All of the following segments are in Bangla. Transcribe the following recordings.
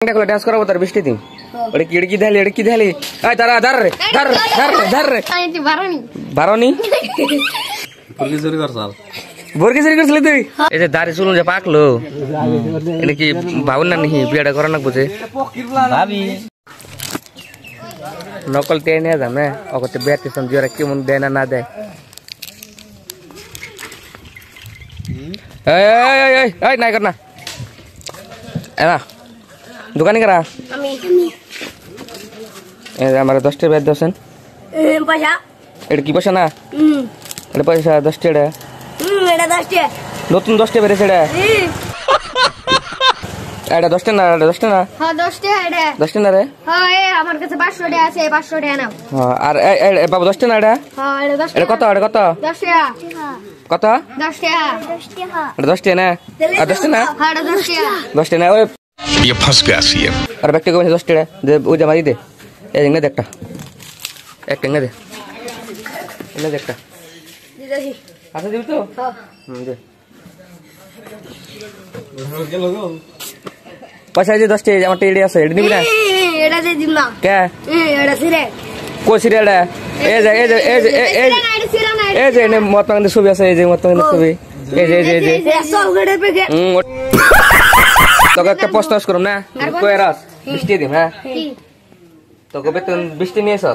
डांस करा तार बिस्टी दी ओडे किडकी धाली आय तारा धर रे आयती बारोनी बोरकी सरी करसले तुई ए जे दारी सुलून जे पाकलो एने की भावन ना नहीं बियाडा करा ना बुझे भाभी नकल तेने जामे अगते बेटी समझिरा के मन देना ना दे ए नहीं करना है ना दुकानी करा हमारे 10 टे बैठ दसन पैसा एड की पैसा ना एड पैसा 10 टे एडा 10 टे नतुन 10 टे बेरे सेडा एडा 10 टे ना हां 10 टे एडा 10 टे ना रे हां ए আমার কাছে 500 টাকা আছে 500 টাকা নাও हां আর এ বাবু 10 टे না এডা हां এডা 10 এডা কত 10 টাকা কত 10 টাকা এডা 10 टे ना আর 10 टे ना हां एडा 10 टाका 10 टे ना ओए ये फंस गया सी है और व्यक्ति को 10 टे दे ओ जमा दे ए इंगे देखता एक इंगे दे इंगे देखता দিদাসি আচ্ছা দিবি তো हां দে पैसा जे 10 टे আমার টেডি আছে এডি নিবি না এডা দে দিম না কে এডা সিরে কো সিরিয়ালটা এই যে নে মতঙ্গে ছবি আছে এই যে মতঙ্গে ছবি এই যে সব গড়ে পেকে তোকে একটা প্রশ্ন করব না কই রাস বৃষ্টি দিম হ্যাঁ তোকে বেতন বৃষ্টি নিয়েছ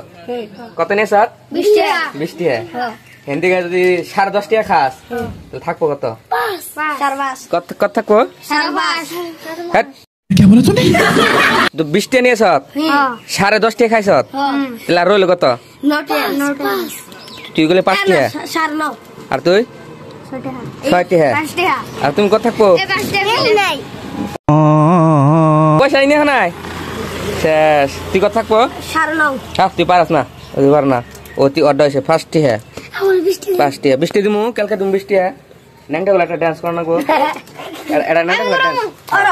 কত নিয়েছ 20 টাকা 20 টাকা হিন্দি কা যদি 10.5 টাকা খাস তাহলে থাকবো কত 5 কত থাকবো 5 হ্যাঁ क्या बोला तूने তো 20 টাকা নিয়েছ हां 10.5 টাকা খাইছ তাহলে আর রইল কত নট তুই গলে 5 টাকা 4 আর তুই 6 টাকা 6 টাকা 5 টাকা আর তুমি কত থাকবো 5 টাকা নাই পয়সা নিয়ে নাই শেষ তুই কত থাকবো 9.5 হ্যাঁ তুই পারাস না তুই পার না ও তুই অর্ডার হয়েছে 5 টাকা আমার 20 টাকা 5 টাকা 20 টাকা দিমু কালকে তুমি 20 টাকা নাংটা বলে একটা ডান্স করনা গো এডা নাংটা বলে ডান্স আরে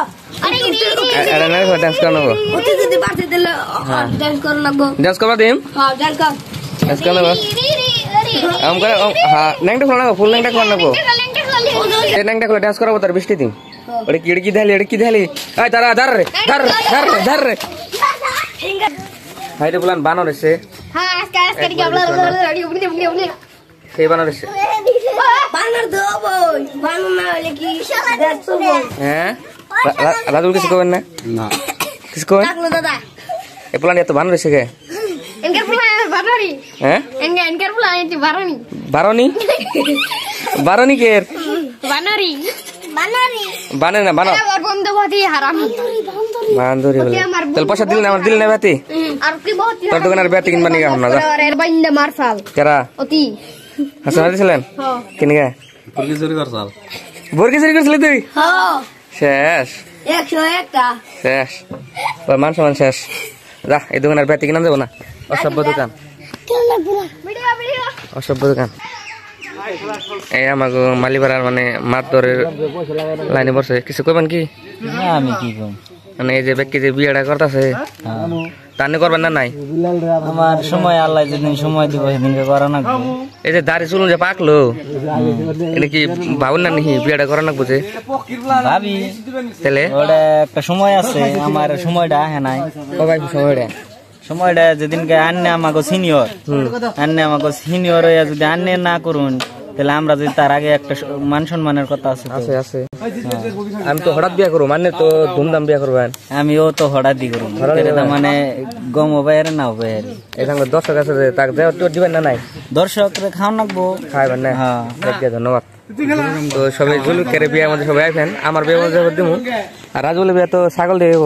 এডা নাংটা বলে ডান্স করনা গো ওতে যদি পারতে দিলে ডান্স করন লাগবো ডান্স করবা দিম হ্যাঁ ডান্স কর ডান্স করনা গো আম করে হ্যাঁ নাংটা করনা গো ফুল নাংটা করনা গো এ নাংটা করে ডান্স করাবো তার 20 টাকা দিম ওরে কিড়কি ধালি আয় তারা ধর রে হাইরে বলান বানর এসে হ্যাঁ আজকে কি বলা উনি সেই বানর এসে বানর দেবো বানর না হলে কি দেখছো হ্যাঁ রাজুল কিছু কবেন না কিছু কবেন ডাকলো দাদা এ বলান এত বানর এসে কে এনকার ফুলা বানরি হ্যাঁ এনকার ফুলা আইতি বারনি বারনি কে বানরি বানে না বানো আর বন্ধ বদি হারামি বান্দরি বলে তাহলে পয়সা দিল না আমার দিল না বাতি আর কি বহুত তোর দোকানের ব্যাটি কিনবা নিগা আমরা যা আরে বাইন্দা মারফাল কেরা অতি হাসান দিছিলেন হ্যাঁ কিনগা বর্গি চুরি করছিলি তুই হ্যাঁ শেষ 101 টা শেষ তোর মান সমান শেষ যা এই দোকানের ব্যাটি কিনা যাবো না অসভ্য দোকান ভিডিও অসভ্য দোকান এই আমাকে মালিপাড়ার মানে মাতরের লাইনে বসে কিছু কইবেন কি আমি কি কম মানে এই যে ব্যক্তি যে বিয়েটা করতেছে তানে করবেন না নাই আমার সময় আল্লাহ যেদিন সময় দিব সেদিনকে করা না এই যে দাড়ি চুলুন যে পাকলো এটা কি ভাবুন না নি বিয়েটা করা না বুঝে ভাবি তাহলে ওটা একটা সময় আছে আমার সময়টা হ্যাঁ নাই কবাই সময়টা যেদিনকে আন্নে আমাকে সিনিয়র হইয়া যদি আন্নে না করুন তাহলে আমরা যদি তার আগে একটা মান সম্মানের কথা আছে আমি তো হঠাৎ বিয়া করবো মানে তো ধুমধাম বিয়া করবেন আমিও তো হঠাৎ দি করুন মানে গম বাইরে না বাইরে এখানে দর্শক আছে তাকে দিবেন না নাই দর্শক খাওয়া নাকবো খাইবেন না হ্যাঁ ধন্যবাদ তো সবাই জুলুকের বিয়ার মধ্যে সবাই আইবেন আমার বিয়ের মধ্যে দিমু আর রাজুলের বিয়া তো ছাগল দিয়ে